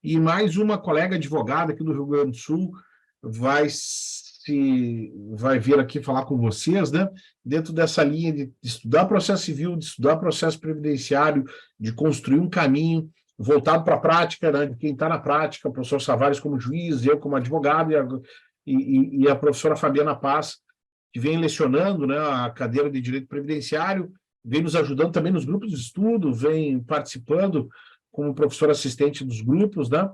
e mais uma colega advogada aqui do Rio Grande do Sul vai vir aqui falar com vocês, né? Dentro dessa linha de estudar processo civil, de estudar processo previdenciário, de construir um caminho voltado para a prática, né? De quem está na prática, o professor Savares como juiz, eu como advogado e a professora Fabiana Paz, que vem lecionando, né, a cadeira de Direito Previdenciário, vem nos ajudando também nos grupos de estudo, vem participando como professor assistente dos grupos, né?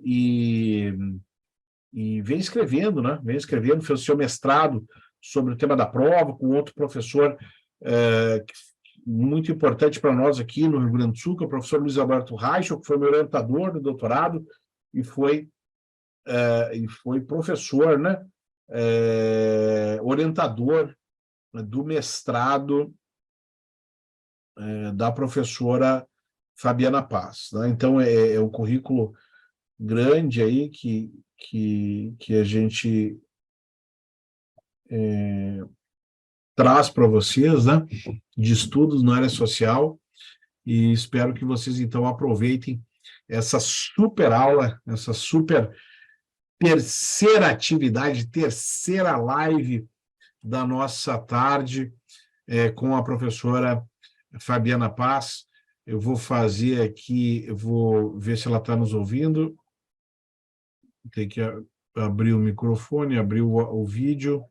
E vem escrevendo, né? Vem escrevendo, fez o seu mestrado sobre o tema da prova, com outro professor muito importante para nós aqui no Rio Grande do Sul, que é o professor Luiz Alberto Reichel, que foi meu orientador no doutorado e foi professor, né? Orientador do mestrado da professora Fabiana Paz, né? Então, é um currículo grande aí que a gente traz para vocês, né? De estudos na área social, e espero que vocês, então, aproveitem essa super aula, essa super terceira atividade, terceira live da nossa tarde com a professora Fabiana Paz. Eu vou fazer aqui, eu vou ver se ela está nos ouvindo. Tem que abrir o microfone, abrir o vídeo.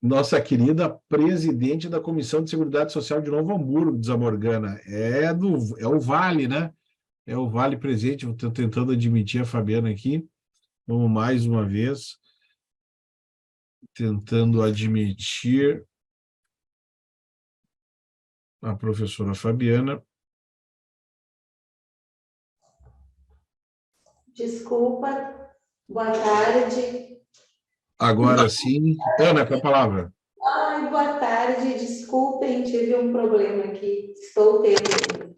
Nossa querida presidente da Comissão de Seguridade Social de Novo Hamburgo, de Zamorgana. É o Vale, né? É o Vale presente. Estou tentando admitir a Fabiana aqui. Vamos mais uma vez. Tentando admitir a professora Fabiana. Desculpa, boa tarde. Agora sim. Ana, com a palavra. Ai, boa tarde, desculpem, tive um problema aqui, estou tendo.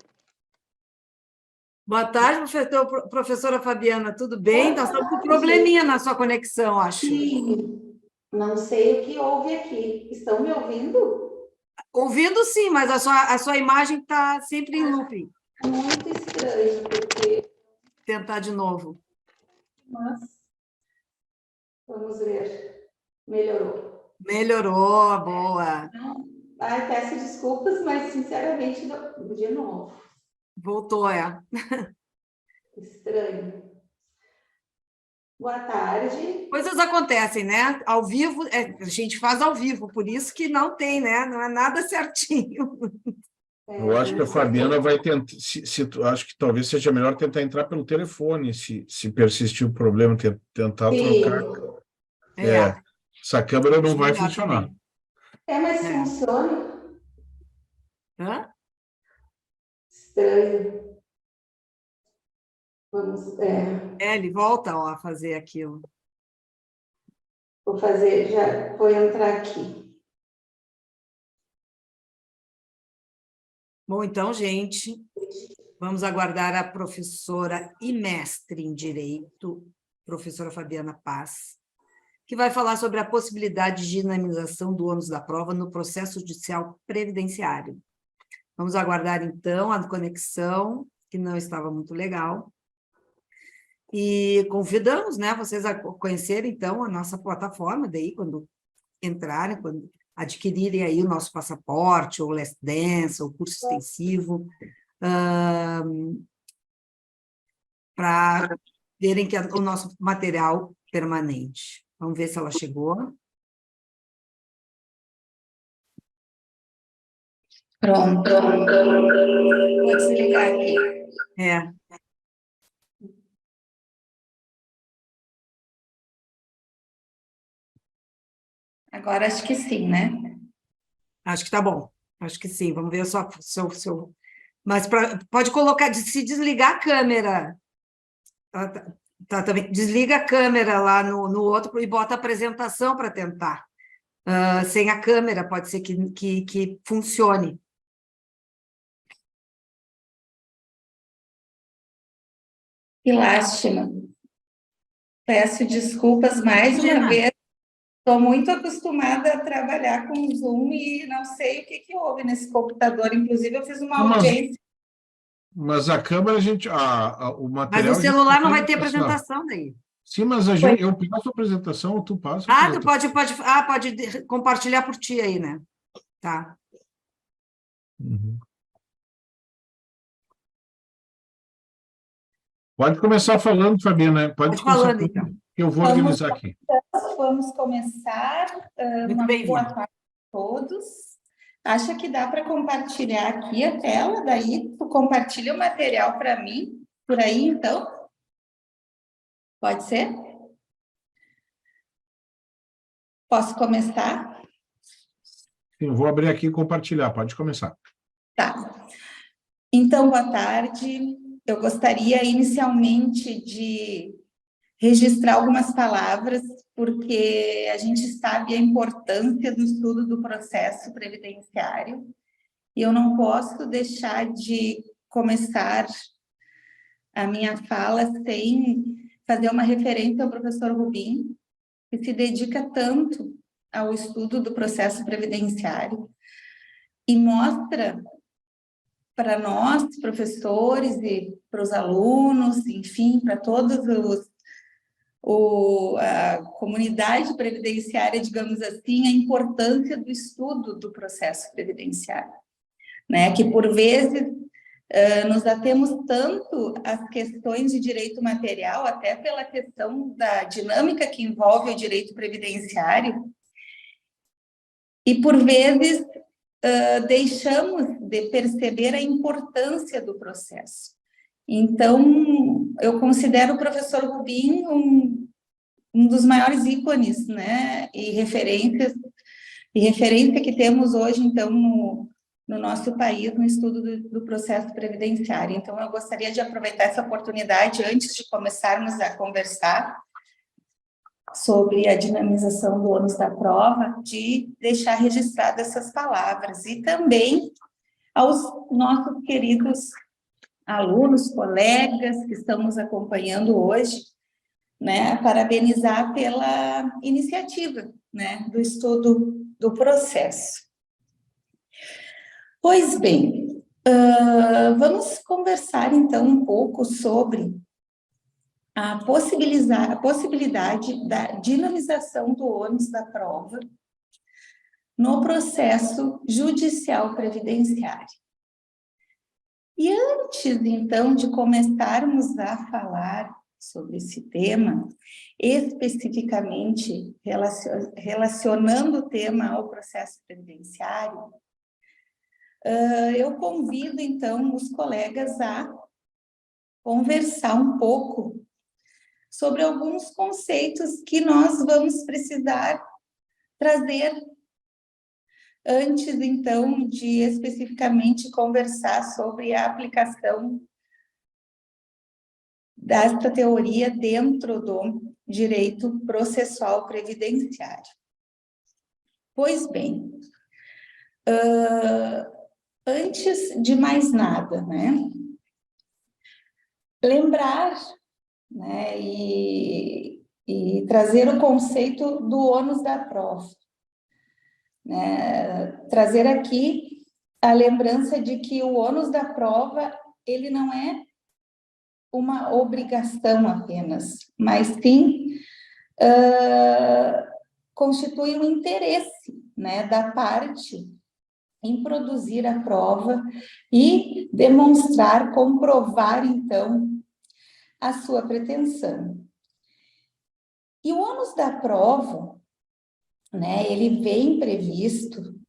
Boa tarde, professora Fabiana, tudo bem? Nós estamos com um probleminha na sua conexão, acho. Sim, não sei o que houve aqui. Estão me ouvindo? Ouvindo sim, mas a sua imagem está sempre em looping. Muito estranho, porque... Tentar de novo. Mas, vamos ver. Melhorou. Melhorou, boa. Ai, peço desculpas, mas, sinceramente, de novo. Voltou, Estranho. Boa tarde. Coisas acontecem, né? Ao vivo, a gente faz ao vivo, por isso que não tem, né? Não é nada certinho. Eu acho que a Fabiana vai tentar, acho que talvez seja melhor tentar entrar pelo telefone, se persistir o problema, tentar trocar. Essa câmera não vai funcionar. Também. Mas funciona. Hã? Estranho. Vamos, ele volta a fazer aquilo. Vou entrar aqui. Bom, então, gente, vamos aguardar a professora e mestre em Direito, professora Fabiana Paz, que vai falar sobre a possibilidade de dinamização do ônus da prova no processo judicial previdenciário. Vamos aguardar, então, a conexão, que não estava muito legal. E convidamos, né, vocês a conhecerem, então, a nossa plataforma, daí, quando entrarem, quando adquirirem aí o nosso passaporte, ou Last Dance, ou curso extensivo, para verem que o nosso material permanente. Vamos ver se ela chegou. Pronto. Vou desligar aqui. Agora acho que sim, né? Acho que está bom. Acho que sim. Vamos ver seu... Mas pode colocar, se desligar a câmera. Também. Desliga a câmera lá no outro e bota a apresentação para tentar. Sem a câmera, pode ser que funcione. Que lástima. Peço desculpas mais uma vez. Estou muito acostumada a trabalhar com o Zoom e não sei o que houve nesse computador. Inclusive, eu fiz uma audiência. Mas a câmera, o Mas material... o a gente celular não vai ter consegue passar. apresentação daí. Sim, mas eu passo a apresentação, ou tu passa a Ah, tu apresentação. pode compartilhar por ti aí, né? Tá. Uhum. Pode começar falando, Fabiana. Pode Começar falando, falando, então. que eu vou organizar aqui. Vamos começar. Muito Uma boa bem-vindo. tarde a todos. Acha que dá para compartilhar aqui a tela? Daí tu compartilha o material para mim, por aí, então? Pode ser? Posso começar? Sim, vou abrir aqui e compartilhar. Pode começar. Tá. Então, boa tarde. Eu gostaria inicialmente de registrar algumas palavras, porque a gente sabe a importância do estudo do processo previdenciário, e eu não posso deixar de começar a minha fala sem fazer uma referência ao professor Rubim, que se dedica tanto ao estudo do processo previdenciário e mostra para nós, professores, e para os alunos, enfim, para todos a comunidade previdenciária, digamos assim, a importância do estudo do processo previdenciário, né? Que por vezes nos atemos tanto às questões de direito material, até pela questão da dinâmica que envolve o direito previdenciário, e por vezes deixamos de perceber a importância do processo. Então, eu considero o professor Rubim um dos maiores ícones, né, e referência que temos hoje, então, no nosso país, no estudo do processo previdenciário. Então, eu gostaria de aproveitar essa oportunidade, antes de começarmos a conversar sobre a dinamização do ônus da prova, de deixar registradas essas palavras, e também aos nossos queridos alunos, colegas que estão nos acompanhando hoje, né, parabenizar pela iniciativa, né, do estudo do processo. Pois bem, vamos conversar então um pouco sobre a possibilidade da dinamização do ônus da prova no processo judicial previdenciário. E antes, então, de começarmos a falar sobre esse tema, especificamente relacionando o tema ao processo previdenciário, eu convido, então, os colegas a conversar um pouco sobre alguns conceitos que nós vamos precisar trazer antes, então, de especificamente conversar sobre a aplicação desta teoria dentro do direito processual previdenciário. Pois bem, antes de mais nada, né, lembrar, né, e trazer o conceito do ônus da prova, né, trazer aqui a lembrança de que o ônus da prova, ele não é uma obrigação apenas, mas sim constitui um interesse, né, da parte em produzir a prova e demonstrar, comprovar, então, a sua pretensão. E o ônus da prova, né, ele vem previsto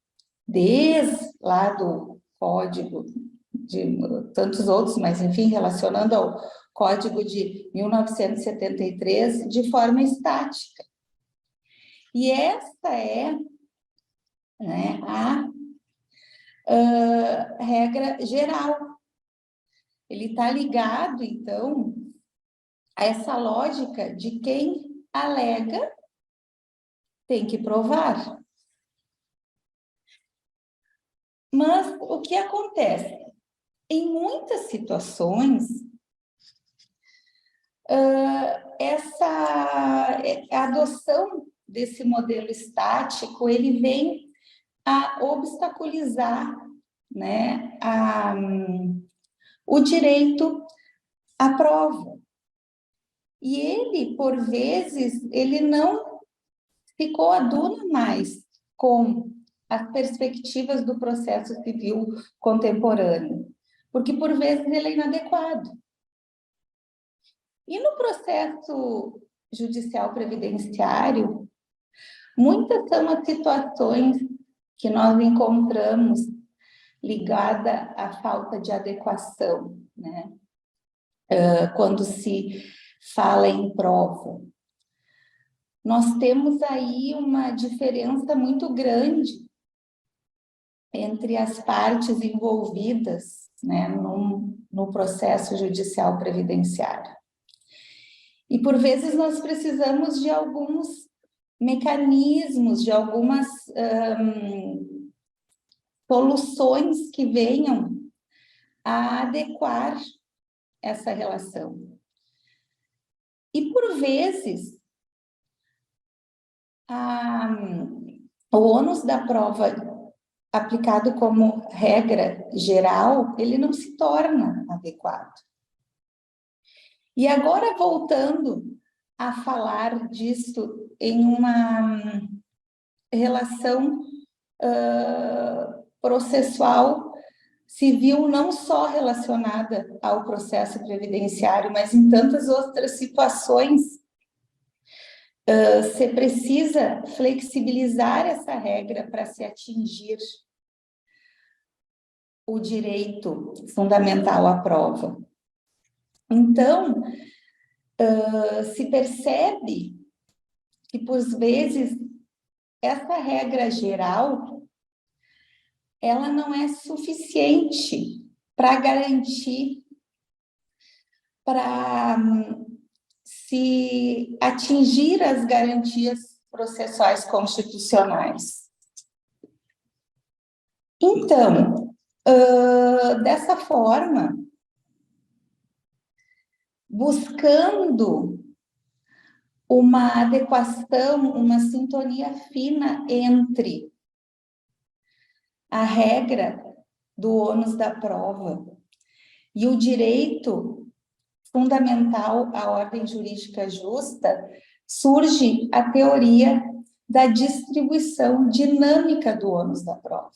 desde lá do Código de tantos outros, mas, enfim, relacionando ao Código de 1973, de forma estática. E essa é, né, a regra geral. Ele está ligado, então, a essa lógica de quem alega tem que provar. Mas o que acontece? Em muitas situações, a adoção desse modelo estático, ele vem a obstaculizar, né, o direito à prova. E ele, por vezes, ele não se coaduna mais com as perspectivas do processo civil contemporâneo, porque, por vezes, ele é inadequado. E no processo judicial previdenciário, muitas são as situações que nós encontramos ligada à falta de adequação, né? Quando se fala em prova. Nós temos aí uma diferença muito grande entre as partes envolvidas, né, no processo judicial previdenciário. E, por vezes, nós precisamos de alguns mecanismos, de algumas soluções que venham a adequar essa relação. E, por vezes, o ônus da prova aplicado como regra geral, ele não se torna adequado. E agora, voltando a falar disso em uma relação processual civil, não só relacionada ao processo previdenciário, mas em tantas outras situações, se precisa flexibilizar essa regra para se atingir o direito fundamental à prova. Então, se percebe que, por vezes, essa regra geral, ela não é suficiente para garantir, para se atingir as garantias processuais constitucionais. Então, dessa forma, buscando uma adequação, uma sintonia fina entre a regra do ônus da prova e o direito fundamental à ordem jurídica justa, surge a teoria da distribuição dinâmica do ônus da prova.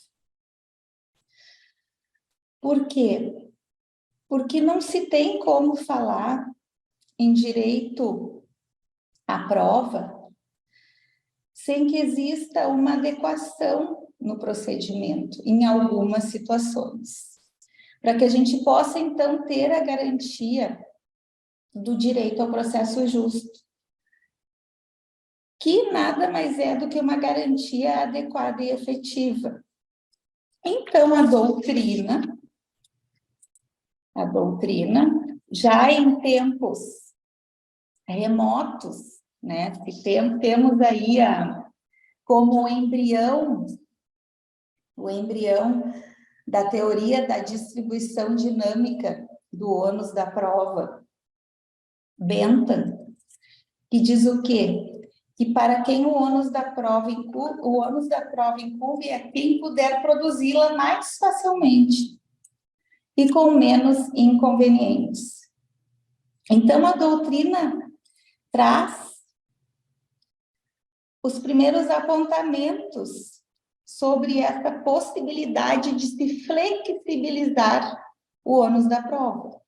Por quê? Porque não se tem como falar em direito à prova sem que exista uma adequação no procedimento, em algumas situações, para que a gente possa, então, ter a garantia do direito ao processo justo, que nada mais é do que uma garantia adequada e efetiva. Então, a doutrina, já em tempos remotos, né, temos aí como o embrião da teoria da distribuição dinâmica do ônus da prova, Bentham, que diz o quê? Que para quem o ônus da prova incumbe é quem puder produzi-la mais facilmente e com menos inconvenientes. Então, a doutrina traz os primeiros apontamentos sobre essa possibilidade de se flexibilizar o ônus da prova,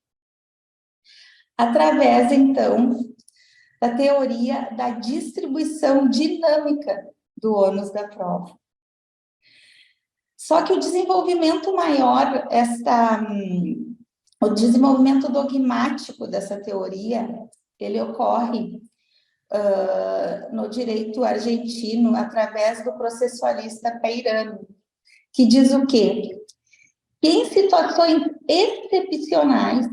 através, então, da teoria da distribuição dinâmica do ônus da prova. Só que o desenvolvimento maior, o desenvolvimento dogmático dessa teoria, ele ocorre no direito argentino, através do processualista Peirano, que diz o quê? Que em situações excepcionais,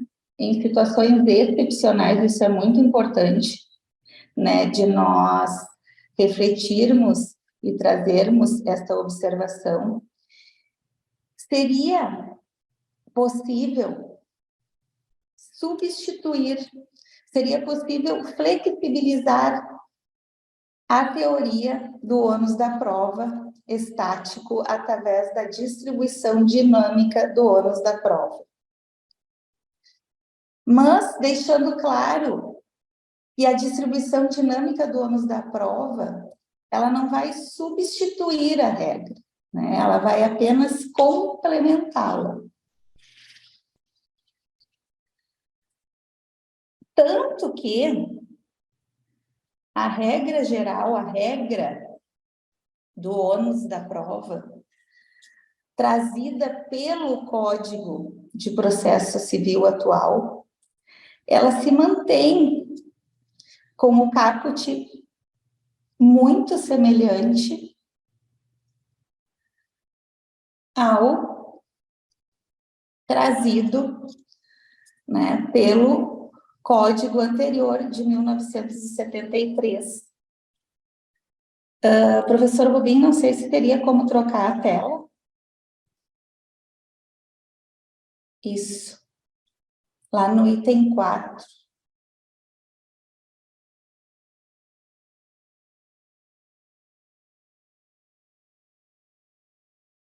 isso é muito importante, né, de nós refletirmos e trazermos esta observação, seria possível seria possível flexibilizar a teoria do ônus da prova estático através da distribuição dinâmica do ônus da prova. Mas deixando claro que a distribuição dinâmica do ônus da prova, ela não vai substituir a regra, né? Ela vai apenas complementá-la. Tanto que a regra geral, a regra do ônus da prova, trazida pelo Código de Processo Civil atual, ela se mantém com o caput muito semelhante ao trazido, né, pelo Código anterior de 1973. Professor Rubim, não sei se teria como trocar a tela. Isso. Lá no item 4.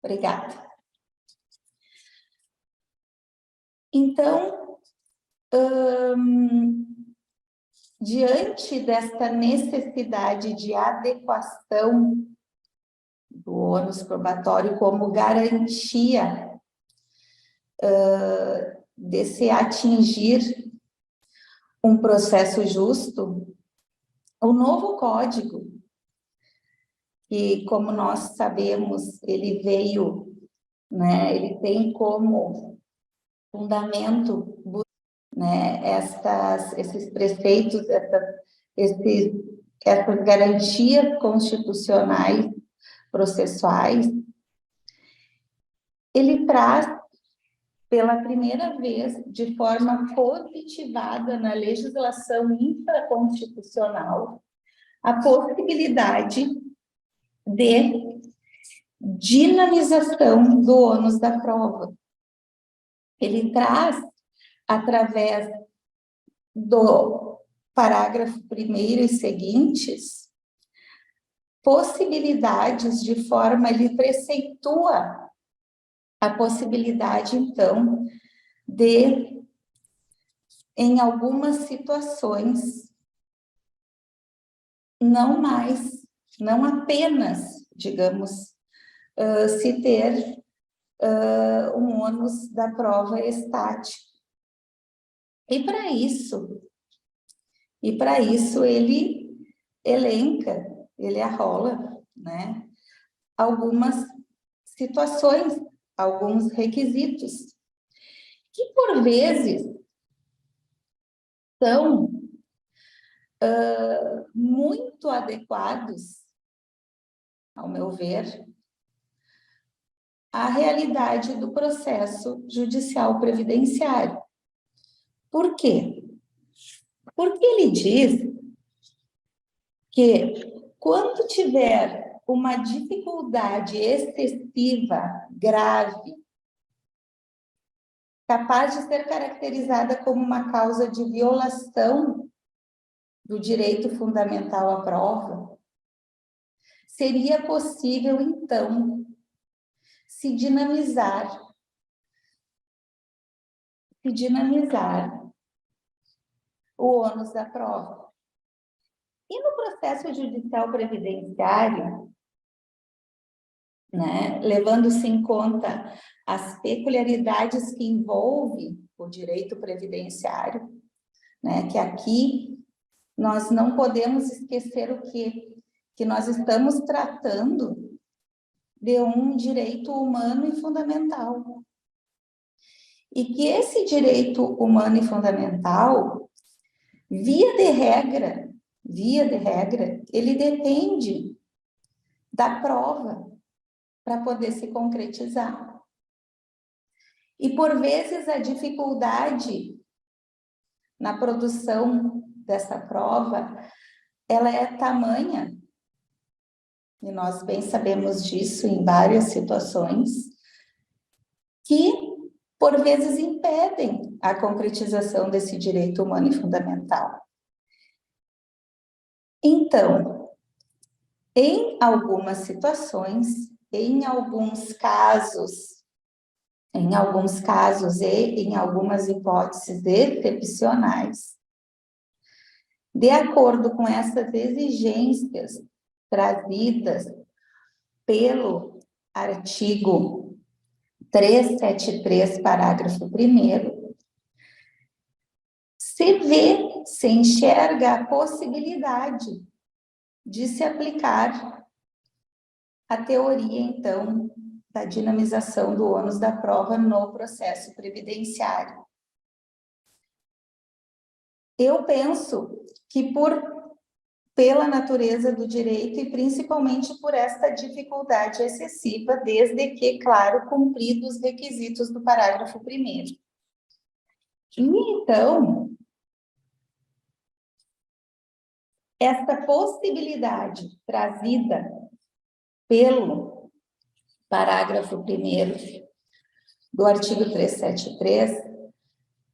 Obrigada. Então, diante desta necessidade de adequação do ônus probatório como garantia de se atingir um processo justo, o novo código, que, como nós sabemos, ele veio, né, ele tem como fundamento, né, esses preceitos, essas garantias constitucionais processuais, ele traz pela primeira vez, de forma positivada na legislação infraconstitucional, a possibilidade de dinamização do ônus da prova. Ele traz, através do parágrafo 1º e seguintes, possibilidades de forma, ele preceitua a possibilidade, então, de, em algumas situações, não apenas, digamos, se ter um ônus da prova estático. E para isso ele elenca, ele arrola, né, algumas situações, alguns requisitos, que por vezes são muito adequados, ao meu ver, à realidade do processo judicial previdenciário. Por quê? Porque ele diz que quando tiver uma dificuldade excessiva, grave, capaz de ser caracterizada como uma causa de violação do direito fundamental à prova, seria possível, então, se dinamizar o ônus da prova. E no processo judicial previdenciário, né, levando-se em conta as peculiaridades que envolve o direito previdenciário, né, que aqui nós não podemos esquecer o que nós estamos tratando de um direito humano e fundamental. E que esse direito humano e fundamental, via de regra, ele depende da prova para poder se concretizar. E, por vezes, a dificuldade na produção dessa prova, ela é tamanha, e nós bem sabemos disso em várias situações, que, por vezes, impedem a concretização desse direito humano e fundamental. Então, Em algumas situações, em alguns casos e em algumas hipóteses excepcionais, de acordo com essas exigências trazidas pelo artigo 373, parágrafo 1º, se enxerga a possibilidade de se aplicar a teoria, então, da dinamização do ônus da prova no processo previdenciário. Eu penso que pela natureza do direito e principalmente por esta dificuldade excessiva, desde que, claro, cumpridos os requisitos do parágrafo 1º. E, então, esta possibilidade trazida pelo parágrafo 1º do artigo 373,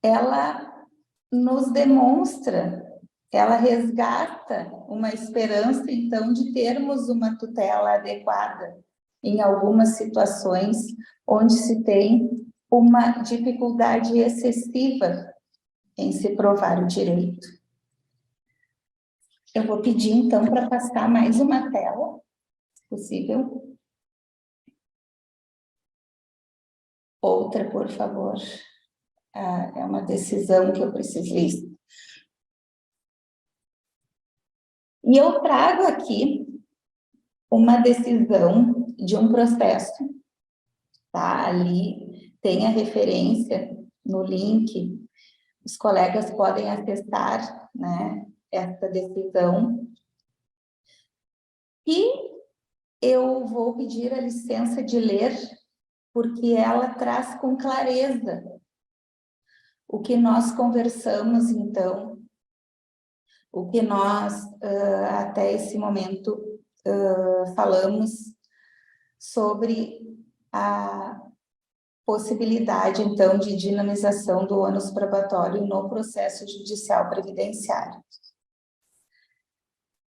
ela nos demonstra, ela resgata uma esperança, então, de termos uma tutela adequada em algumas situações onde se tem uma dificuldade excessiva em se provar o direito. Eu vou pedir, então, para passar mais uma tela, se possível. Outra, por favor. É uma decisão que eu preciso. E eu trago aqui uma decisão de um processo, tá? Ali tem a referência no link, os colegas podem acessar, né, essa decisão. E eu vou pedir a licença de ler, porque ela traz com clareza o que nós conversamos, então, o que nós, até esse momento, falamos sobre a possibilidade, então, de dinamização do ônus probatório no processo judicial previdenciário.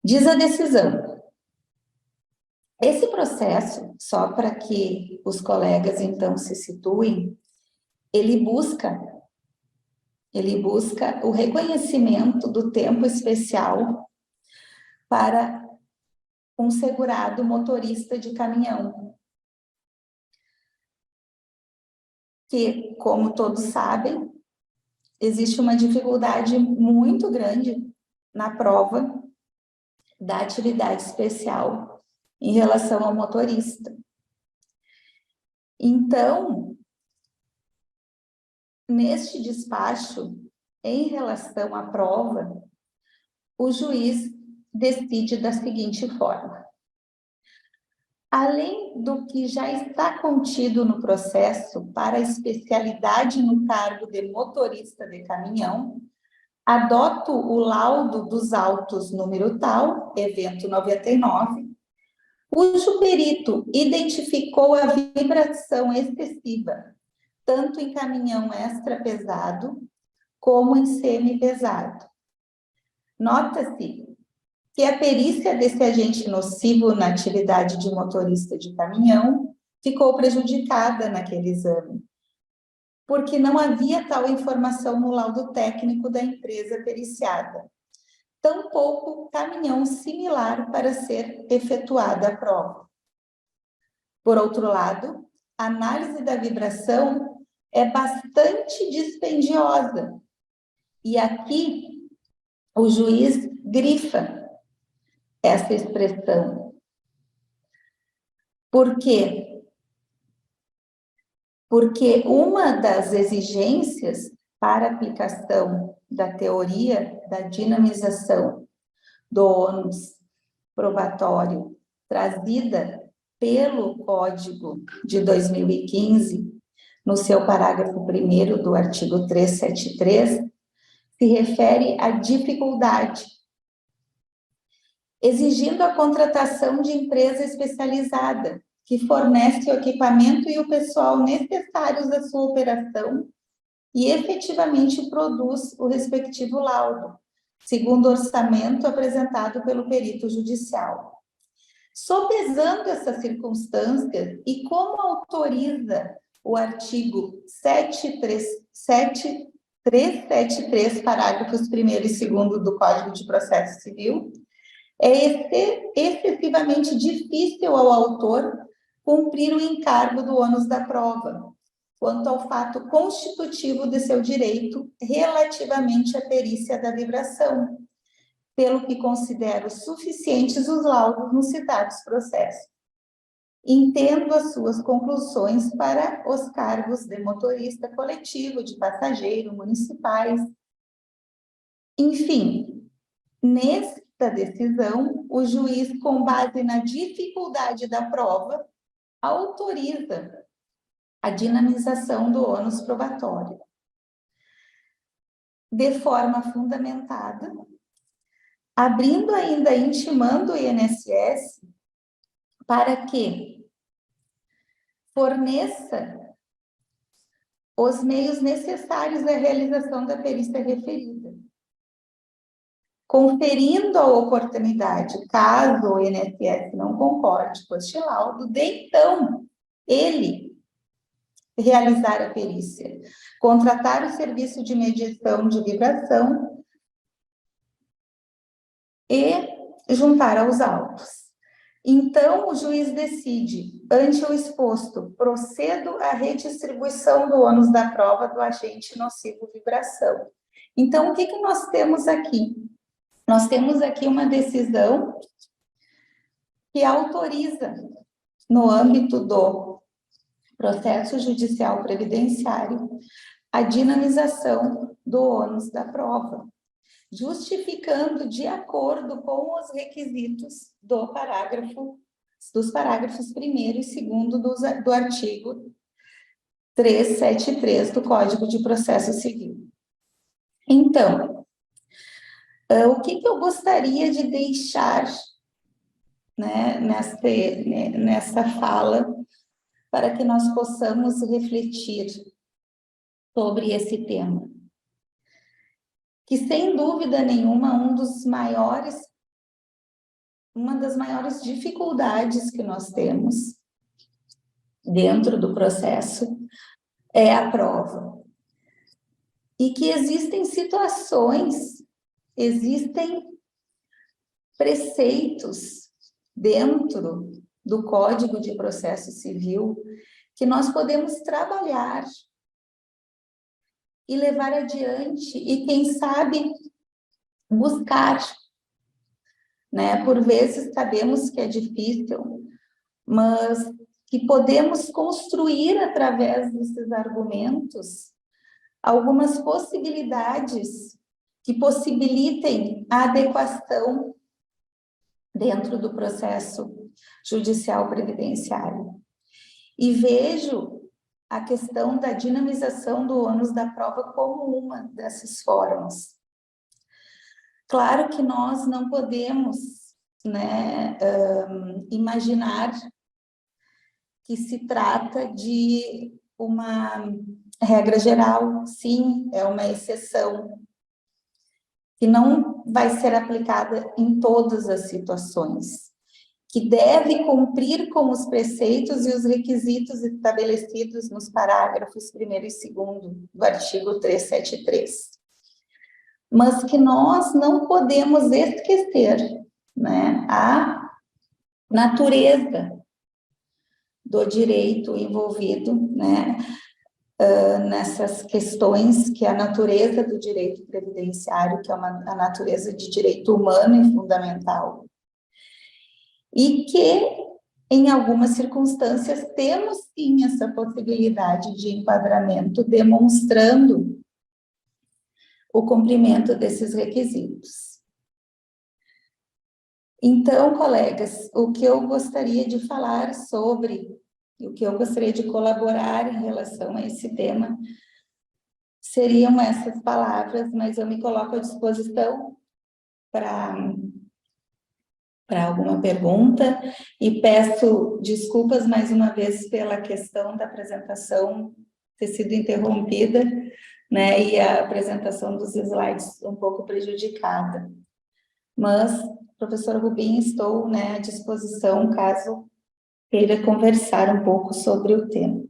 Diz a decisão: esse processo, só para que os colegas, então, se situem, ele busca o reconhecimento do tempo especial para um segurado motorista de caminhão, que, como todos sabem, existe uma dificuldade muito grande na prova da atividade especial em relação ao motorista. Então, neste despacho, em relação à prova, o juiz decide da seguinte forma: além do que já está contido no processo para a especialidade no cargo de motorista de caminhão, adoto o laudo dos autos número tal, evento 99, cujo perito identificou a vibração excessiva, tanto em caminhão extra pesado como em semi-pesado. Nota-se que a perícia desse agente nocivo na atividade de motorista de caminhão ficou prejudicada naquele exame, porque não havia tal informação no laudo técnico da empresa periciada, tampouco caminhão similar para ser efetuada a prova. Por outro lado, a análise da vibração é bastante dispendiosa, e aqui o juiz grifa essa expressão. Por quê? Porque uma das exigências para a aplicação da teoria da dinamização do ônus probatório trazida pelo Código de 2015, no seu parágrafo 1º do artigo 373, se refere à dificuldade, exigindo a contratação de empresa especializada, que fornece o equipamento e o pessoal necessários à sua operação e efetivamente produz o respectivo laudo, segundo o orçamento apresentado pelo perito judicial. Sopesando essas circunstâncias e como autoriza o artigo 373, parágrafos 1º e 2º do Código de Processo Civil, é excessivamente difícil ao autor cumprir o encargo do ônus da prova, quanto ao fato constitutivo de seu direito relativamente à perícia da vibração, pelo que considero suficientes os laudos nos citados processos. Entendo as suas conclusões para os cargos de motorista coletivo, de passageiro, municipais. Enfim, nesta decisão, o juiz, com base na dificuldade da prova, autoriza a dinamização do ônus probatório, de forma fundamentada, abrindo ainda, intimando o INSS para que forneça os meios necessários à realização da perícia referida, conferindo a oportunidade, caso o INSS não concorde com este laudo, de então ele realizar a perícia, contratar o serviço de medição de vibração e juntar aos autos. Então, o juiz decide, ante o exposto, procedo à redistribuição do ônus da prova do agente nocivo vibração. Então, o que nós temos aqui? Nós temos aqui uma decisão que autoriza, no âmbito do processo judicial previdenciário, a dinamização do ônus da prova, justificando de acordo com os requisitos dos parágrafos 1º e 2º do artigo 373 do Código de Processo Civil. Então, o que eu gostaria de deixar, né, nessa fala, para que nós possamos refletir sobre esse tema? Que, sem dúvida nenhuma, uma das maiores dificuldades que nós temos dentro do processo é a prova. E que existem situações, existem preceitos dentro do Código de Processo Civil que nós podemos trabalhar e levar adiante e, quem sabe, buscar, né? Por vezes sabemos que é difícil, mas que podemos construir através desses argumentos algumas possibilidades que possibilitem a adequação dentro do processo judicial previdenciário. E vejo a questão da dinamização do ônus da prova como uma dessas formas. Claro que nós não podemos, né, imaginar que se trata de uma regra geral. Sim, é uma exceção, que não vai ser aplicada em todas as situações, que deve cumprir com os preceitos e os requisitos estabelecidos nos parágrafos 1º e 2º do artigo 373. Mas que nós não podemos esquecer, né, a natureza do direito envolvido, né, nessas questões, que é a natureza do direito previdenciário, que é a natureza de direito humano e fundamental. E que, em algumas circunstâncias, temos sim essa possibilidade de enquadramento, demonstrando o cumprimento desses requisitos. Então, colegas, o que eu gostaria de falar sobre, o que eu gostaria de colaborar em relação a esse tema, seriam essas palavras, mas eu me coloco à disposição para alguma pergunta, e peço desculpas mais uma vez pela questão da apresentação ter sido interrompida, né, e a apresentação dos slides um pouco prejudicada. Mas professor Rubim, estou, né, à disposição, caso queira conversar um pouco sobre o tema.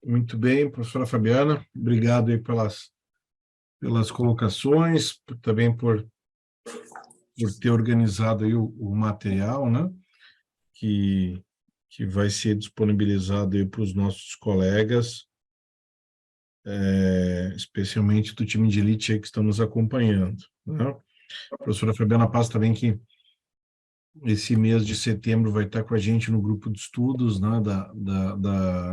Muito bem, professora Fabiana, obrigado aí pelas colocações, também por ter organizado aí o material, né, que vai ser disponibilizado aí para os nossos colegas, especialmente do time de elite aí que estão nos acompanhando, né? A professora Fabiana Paz também, que esse mês de setembro vai estar com a gente no grupo de estudos, né,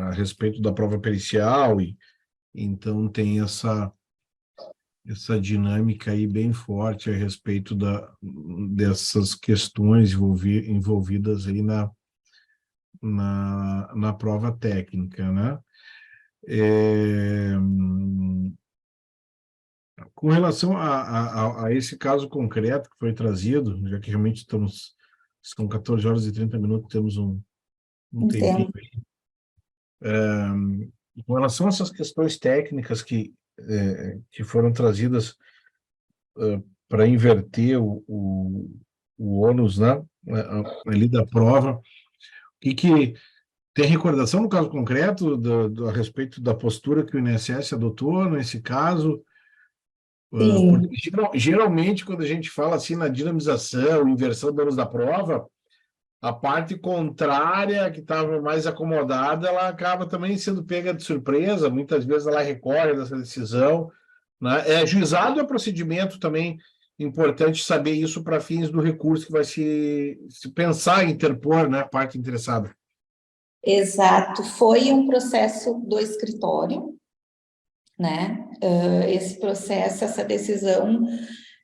a respeito da prova pericial, e então tem essa dinâmica aí bem forte a respeito dessas questões envolvidas aí na prova técnica, né? Com relação a esse caso concreto que foi trazido, já que realmente são 14 horas e 30 minutos, temos um tempinho aí. Com relação a essas questões técnicas que foram trazidas para inverter o ônus, né, ali da prova, que tem recordação no caso concreto a respeito da postura que o INSS adotou nesse caso? Porque geralmente, quando a gente fala assim na dinamização, inversão do ônus da prova, a parte contrária, que estava mais acomodada, ela acaba também sendo pega de surpresa, muitas vezes ela recorre dessa decisão, né? Juizado é procedimento também importante saber isso para fins do recurso que vai se pensar em interpor, né, a parte interessada. Exato, foi um processo do escritório, né? Esse processo, essa decisão,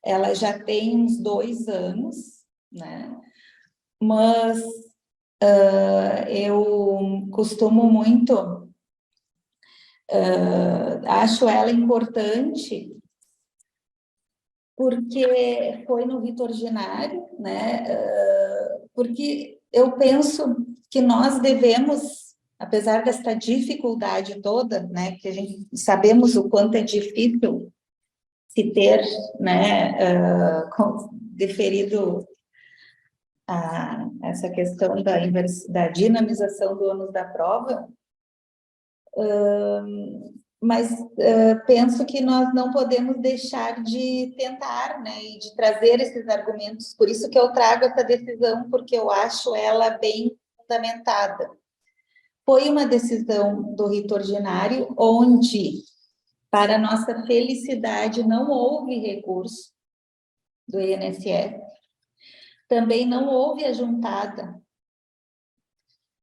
ela já tem uns 2 anos, né? Mas eu costumo muito, acho ela importante, porque foi no rito ordinário, né? Porque eu penso que nós devemos, apesar desta dificuldade toda, né, que a gente sabemos o quanto é difícil se ter, né, deferido essa questão da dinamização do ônus da prova, mas penso que nós não podemos deixar de tentar, né, e de trazer esses argumentos, por isso que eu trago essa decisão, porque eu acho ela bem fundamentada. Foi uma decisão do rito ordinário, onde, para nossa felicidade, não houve recurso do INSS, também não houve a juntada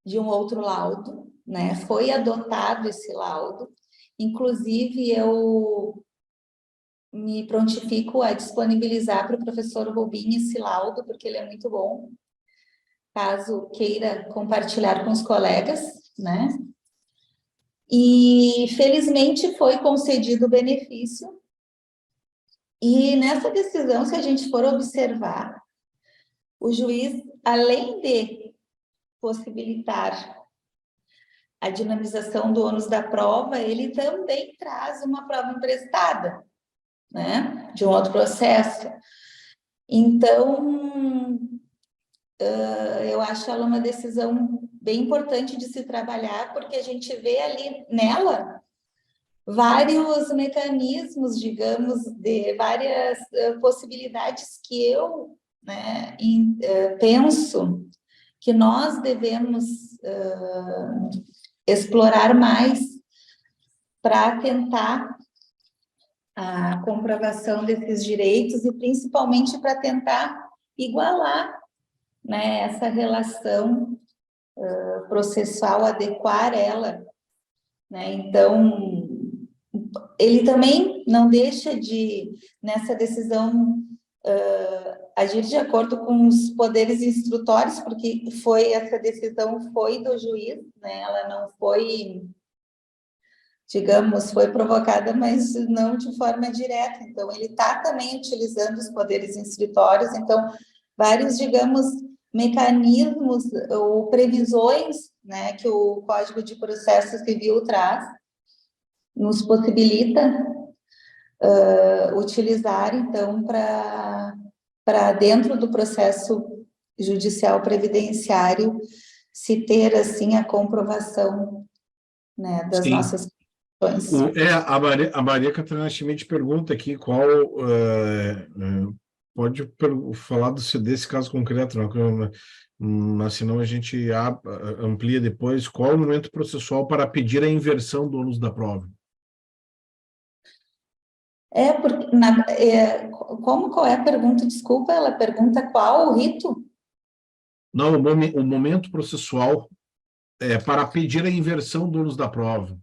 de um outro laudo, né? Foi adotado esse laudo, inclusive eu me prontifico a disponibilizar para o professor Rubim esse laudo, porque ele é muito bom, caso queira compartilhar com os colegas, né? E felizmente foi concedido o benefício, e nessa decisão, se a gente for observar, o juiz, além de possibilitar a dinamização do ônus da prova, ele também traz uma prova emprestada, né, de um outro processo. Então, eu acho ela uma decisão bem importante de se trabalhar, porque a gente vê ali nela vários mecanismos, digamos, de várias possibilidades que eu, né, penso que nós devemos explorar mais para tentar a comprovação desses direitos e principalmente para tentar igualar, né, essa relação processual, adequar ela, né? Então, ele também não deixa de, nessa decisão, agir de acordo com os poderes instrutórios, porque essa decisão foi do juiz, né? Ela não foi, digamos, foi provocada, mas não de forma direta. Então, ele está também utilizando os poderes instrutórios. Então, vários, digamos, mecanismos ou previsões, né, que o Código de Processo Civil traz, nos possibilita utilizar, então, para dentro do processo judicial previdenciário, se ter, assim, a comprovação, né, das Sim. nossas questões. A Maria Catarina Schmidt pergunta aqui qual... pode falar desse caso concreto, não, mas senão a gente amplia depois. Qual é o momento processual para pedir a inversão do ônus da prova? Qual é a pergunta? Desculpa, ela pergunta qual o rito? Não, o momento processual para pedir a inversão do ônus da prova.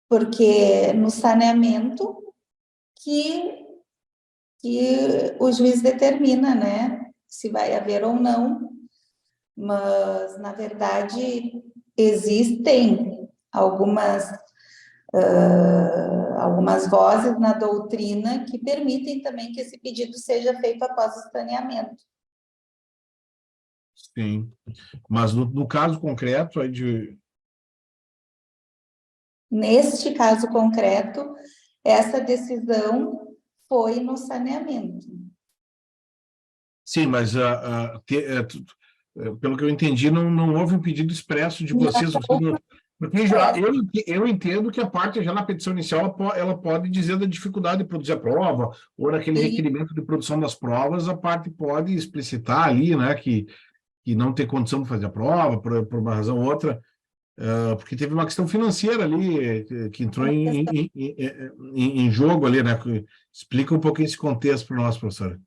Porque no saneamento que o juiz determina, né, se vai haver ou não, mas, na verdade, existem algumas vozes na doutrina que permitem também que esse pedido seja feito após o saneamento. Sim, mas no caso concreto, aí Neste caso concreto, essa decisão foi no saneamento. Sim, mas pelo que eu entendi, não houve um pedido expresso de vocês. Porque eu entendo que a parte já na petição inicial ela pode dizer da dificuldade de produzir a prova, ou naquele requerimento de produção das provas, a parte pode explicitar ali, né, que não tem condição de fazer a prova, por uma razão ou outra, porque teve uma questão financeira ali que entrou em jogo ali, né? Explica um pouquinho esse contexto para nós, professora.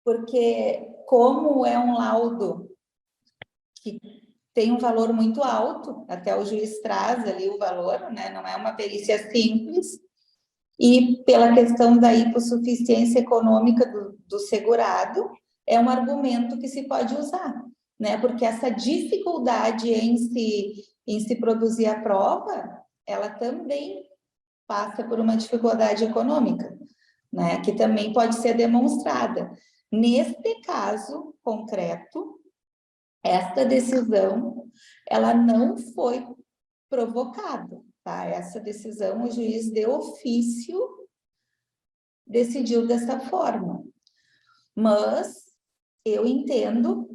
Porque, como é um laudo que tem um valor muito alto, até o juiz traz ali o valor, né? Não é uma perícia simples, e pela questão da hipossuficiência econômica do segurado, é um argumento que se pode usar, né? Porque essa dificuldade em se produzir a prova, ela também passa por uma dificuldade econômica, né? Que também pode ser demonstrada. Neste caso concreto, esta decisão, ela não foi provocada, tá? Essa decisão, o juiz de ofício decidiu dessa forma. Mas eu entendo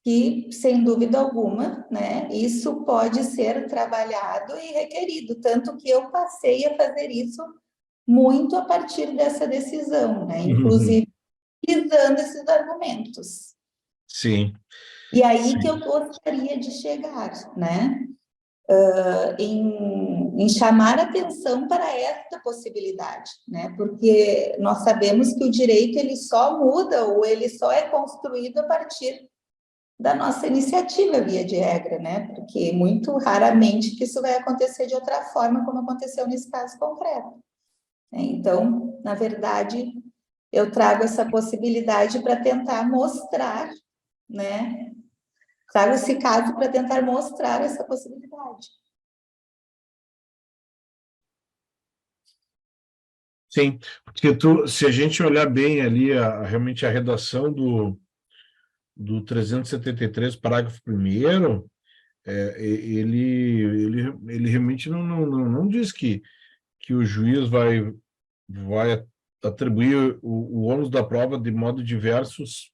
que, sem dúvida alguma, né, isso pode ser trabalhado e requerido, tanto que eu passei a fazer isso muito a partir dessa decisão, né, inclusive utilizando esses argumentos. Sim. E aí que eu gostaria de chegar, né, em chamar atenção para esta possibilidade, né, porque nós sabemos que o direito ele só muda ou ele só é construído a partir da nossa iniciativa, via de regra, né, porque muito raramente que isso vai acontecer de outra forma, como aconteceu nesse caso concreto. Então, na verdade, eu trago essa possibilidade para tentar mostrar, né? Trago esse caso para tentar mostrar essa possibilidade. Sim, porque se a gente olhar bem ali, realmente a redação do 373, parágrafo 1º, ele realmente não diz que o juiz vai atribuir o ônus da prova de modo diversos,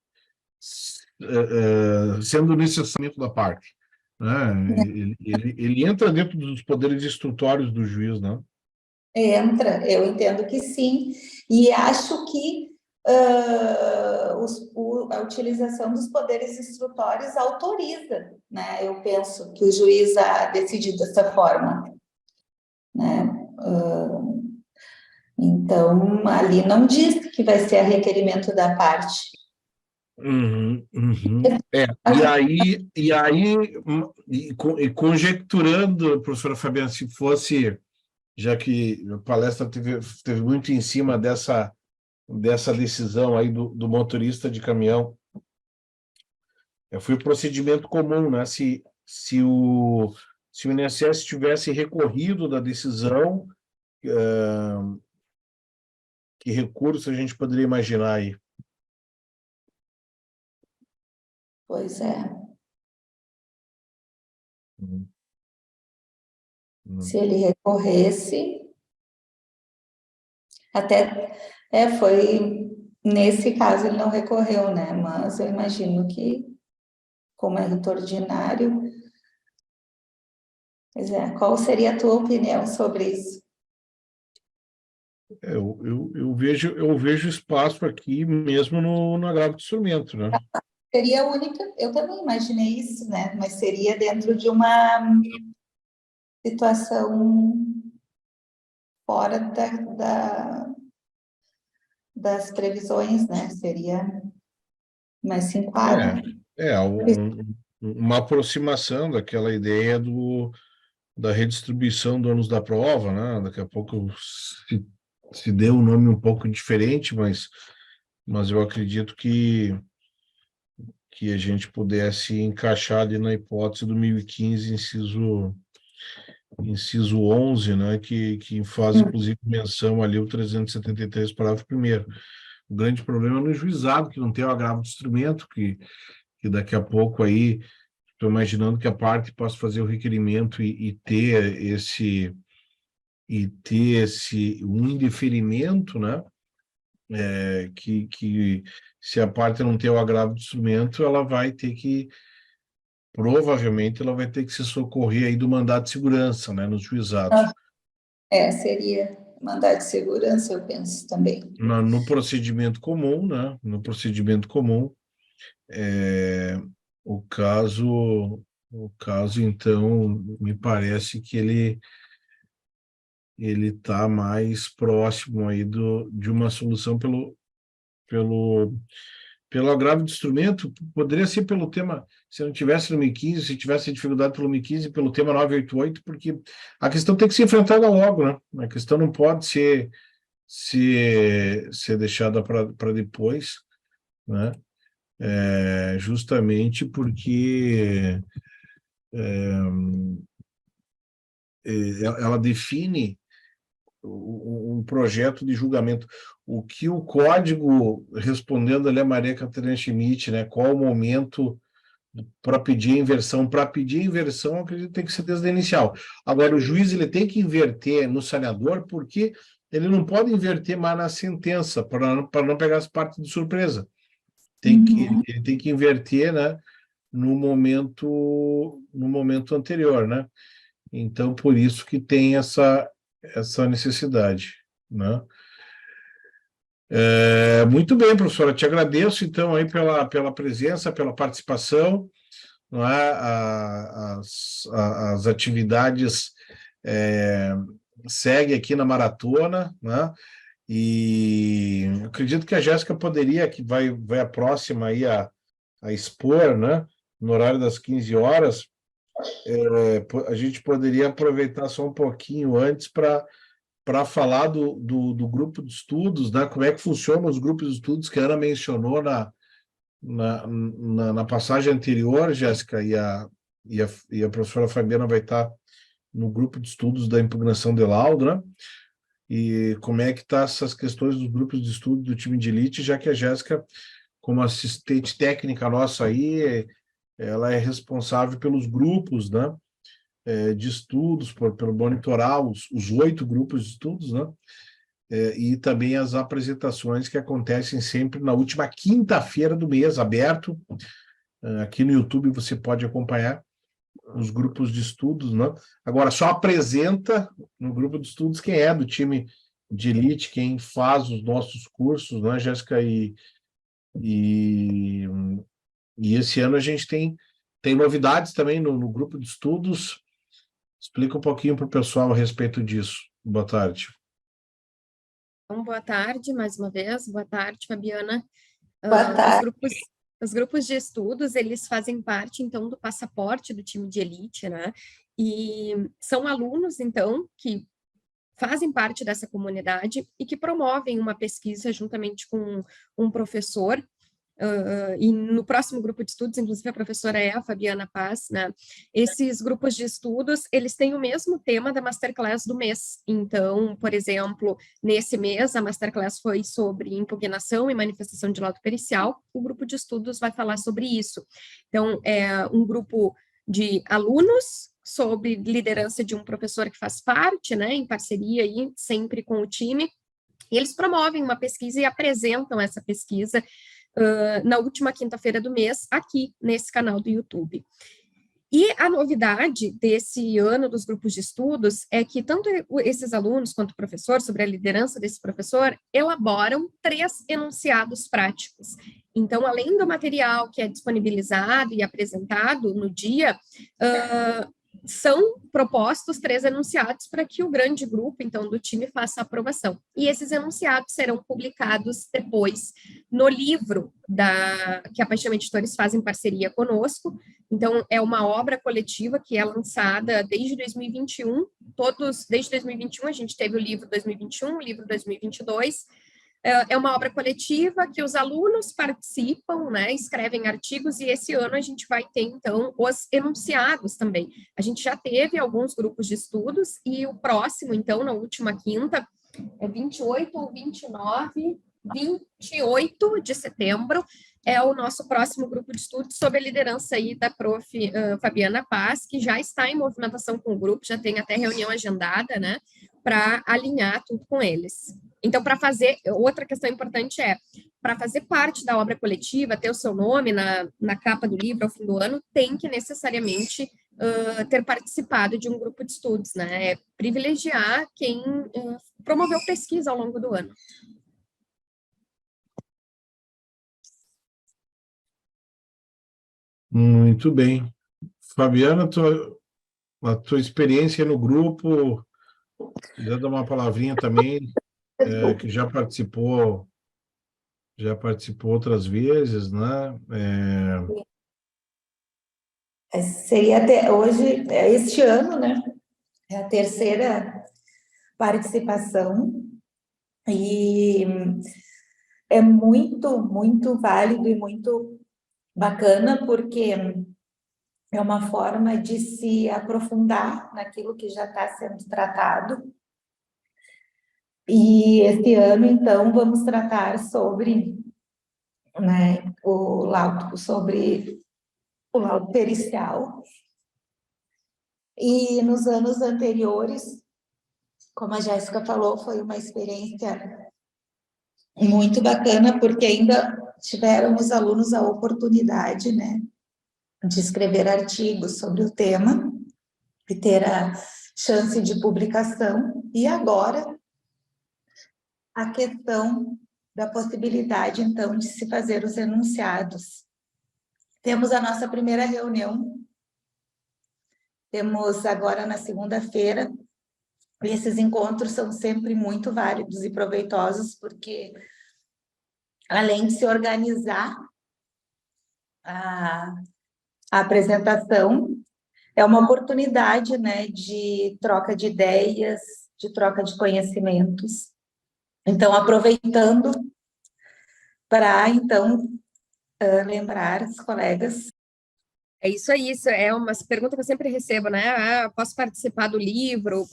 sendo necessário da parte, né? Ele entra dentro dos poderes instrutórios do juiz, não? Entra, eu entendo que sim, e acho que a utilização dos poderes instrutórios autoriza, né? Eu penso que o juiz a decidir dessa forma, né? Então, ali não diz que vai ser a requerimento da parte. E conjecturando, professora Fabiana, se fosse, já que a palestra teve muito em cima dessa decisão aí do motorista de caminhão, foi o procedimento comum, né? Se o INSS tivesse recorrido da decisão, que recurso a gente poderia imaginar aí? Pois é. Se ele recorresse, Até, foi, nesse caso ele não recorreu, né? Mas eu imagino que, como é rito ordinário, pois é, qual seria a tua opinião sobre isso? Eu vejo espaço aqui mesmo no agravo de instrumento, né? Seria a única, eu também imaginei isso, né? Mas seria dentro de uma situação fora das previsões, né? Seria, mas se enquadra. Uma aproximação daquela ideia da redistribuição do ônus da prova, né? Daqui a pouco se deu um nome um pouco diferente, mas eu acredito que a gente pudesse encaixar ali na hipótese do 1015, inciso 11, né? Que faz, inclusive, menção ali o 373, parágrafo 1º. O grande problema é no juizado, que não tem o agravo de instrumento, que daqui a pouco aí, estou imaginando que a parte possa fazer o requerimento e ter um indeferimento, né? Que se a parte não ter o agravo de instrumento, ela vai ter que, provavelmente, ela vai ter que se socorrer aí do mandado de segurança, né? Nos juizados. Seria mandado de segurança, eu penso também. No procedimento comum, né? No procedimento comum, o caso, então, me parece que ele está mais próximo aí de uma solução pelo agravo de instrumento. Poderia ser pelo tema, se não tivesse no 1015, se tivesse dificuldade pelo 1015, pelo tema 988, porque a questão tem que ser enfrentada logo, né? A questão não pode ser deixada para depois, né? Justamente porque ela define um projeto de julgamento. O que o código, respondendo ali a Maria Catarina Schmidt, né? Qual o momento para pedir a inversão? Para pedir a inversão, acredito que tem que ser desde a inicial. Agora, o juiz ele tem que inverter no saneador, porque ele não pode inverter mais na sentença, para não pegar as partes de surpresa. Ele tem que inverter, né, no momento anterior, né? Então, por isso que tem essa necessidade, né? Muito bem, professora, te agradeço, então, aí pela presença, pela participação, não é? As atividades seguem aqui na maratona, né? E acredito que a Jéssica poderia, que vai a próxima aí a expor, né? No horário das 15 horas, a gente poderia aproveitar só um pouquinho antes para falar do grupo de estudos, né? Como é que funcionam os grupos de estudos que a Ana mencionou na passagem anterior, Jéssica, e a professora Fabiana vai estar no grupo de estudos da impugnação de laudo, né? E como é que tá essas questões dos grupos de estudo do time de elite, já que a Jéssica, como assistente técnica nossa aí, ela é responsável pelos grupos, né? De estudos, pelo monitorar os 8 grupos de estudos, né? E também as apresentações que acontecem sempre na última quinta-feira do mês, aberto. Aqui no YouTube você pode acompanhar os grupos de estudos, né? Agora, só apresenta no grupo de estudos quem é do time de elite, quem faz os nossos cursos, né, Jéssica? E esse ano a gente tem novidades também no grupo de estudos. Explica um pouquinho para o pessoal a respeito disso. Boa tarde. Então, boa tarde, mais uma vez. Boa tarde, Fabiana. Boa tarde. Os grupos de estudos, eles fazem parte, então, do passaporte do time de elite, né? E são alunos, então, que fazem parte dessa comunidade e que promovem uma pesquisa juntamente com um professor. E no próximo grupo de estudos, inclusive a professora é a Fabiana Paz, né? Esses grupos de estudos, eles têm o mesmo tema da Masterclass do mês. Então, por exemplo, nesse mês, a Masterclass foi sobre impugnação e manifestação de laudo pericial, o grupo de estudos vai falar sobre isso. Então, é um grupo de alunos, sob liderança de um professor que faz parte, né, em parceria aí, sempre com o time, E eles promovem uma pesquisa e apresentam essa pesquisa na última quinta-feira do mês, aqui nesse canal do YouTube. E a novidade desse ano dos grupos de estudos é que tanto esses alunos quanto o professor, sobre a liderança desse professor, elaboram 3 enunciados práticos. Então, além do material que é disponibilizado e apresentado no dia, são propostos 3 enunciados para que o grande grupo, então, do time faça a aprovação. E esses enunciados serão publicados depois no livro que a Paixão Editores faz em parceria conosco. Então, é uma obra coletiva que é lançada desde 2021, desde 2021 a gente teve o livro 2021, o livro 2022, é uma obra coletiva que os alunos participam, né, escrevem artigos, e esse ano a gente vai ter, então, os enunciados também. A gente já teve alguns grupos de estudos, e o próximo, então, na última quinta, é 28 ou 28 de setembro, é o nosso próximo grupo de estudos sob a liderança aí da prof. Fabiana Paz, que já está em movimentação com o grupo, já tem até reunião agendada, né, para alinhar tudo com eles. Então, outra questão importante para fazer parte da obra coletiva, ter o seu nome na capa do livro ao fim do ano, tem que necessariamente ter participado de um grupo de estudos, né? É privilegiar quem promoveu pesquisa ao longo do ano. Muito bem. Fabiana, a tua experiência no grupo, quiser dar uma palavrinha também, que já participou outras vezes, né? Seria hoje, este ano, né? É a 3ª participação, e é muito, muito válido e muito bacana, porque é uma forma de se aprofundar naquilo que já está sendo tratado. E este ano, então, vamos tratar sobre, né, o laudo pericial. E nos anos anteriores, como a Jéssica falou, foi uma experiência muito bacana, porque ainda tiveram os alunos a oportunidade, né, de escrever artigos sobre o tema e ter a chance de publicação. E agora, a questão da possibilidade, então, de se fazer os enunciados. Temos a nossa primeira reunião, temos agora na segunda-feira, e esses encontros são sempre muito válidos e proveitosos, porque, além de se organizar a apresentação, é uma oportunidade, né, de troca de ideias, de troca de conhecimentos. Então, aproveitando para, então, lembrar os colegas. É isso aí, isso é uma pergunta que eu sempre recebo, né? Posso participar do livro?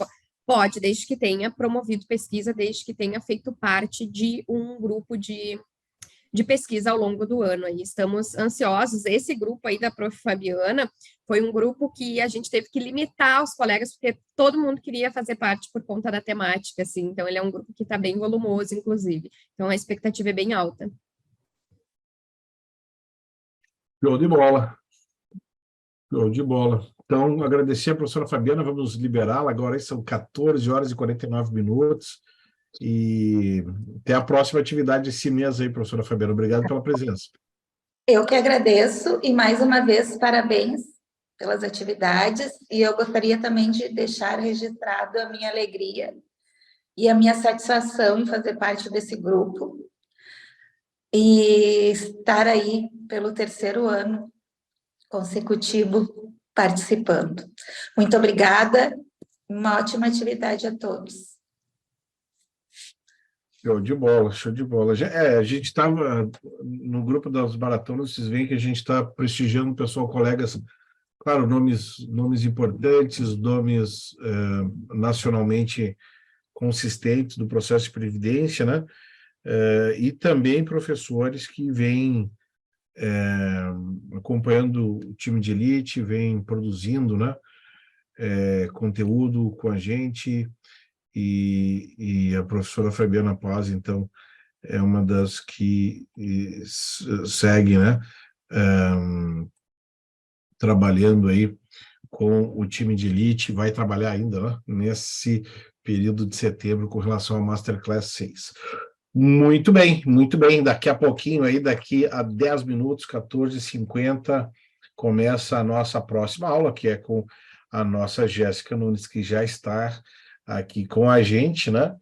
Pode, desde que tenha promovido pesquisa, desde que tenha feito parte de um grupo de pesquisa ao longo do ano. Aí estamos ansiosos. Esse grupo aí da prof. Fabiana foi um grupo que a gente teve que limitar os colegas, porque todo mundo queria fazer parte por conta da temática, assim. Então, ele é um grupo que está bem volumoso, inclusive. Então, a expectativa é bem alta. Show de bola. Show de bola. Então, agradecer a professora Fabiana, vamos liberá-la agora, são 14 horas e 49 minutos, e até a próxima atividade desse mês aí, professora Fabiana. Obrigado pela presença. Eu que agradeço, e mais uma vez, parabéns pelas atividades, e eu gostaria também de deixar registrado a minha alegria e a minha satisfação em fazer parte desse grupo, e estar aí pelo 3º ano consecutivo participando. Muito obrigada, uma ótima atividade a todos. Show de bola, show de bola. A gente estava no grupo das maratonas, vocês veem que a gente está prestigiando o pessoal, colegas, claro, nomes importantes, nomes nacionalmente consistentes do processo de previdência, né? E também professores que vêm acompanhando o time de elite, vêm produzindo, né, conteúdo com a gente, e a professora Fabiana Paz, então, é uma das que segue, né, trabalhando aí com o time de elite, vai trabalhar ainda, né, nesse período de setembro com relação ao Masterclass 6. Muito bem, muito bem. Daqui a pouquinho, aí, daqui a 10 minutos, 14h50, começa a nossa próxima aula, que é com a nossa Jéssica Nunes, que já está aqui com a gente, né?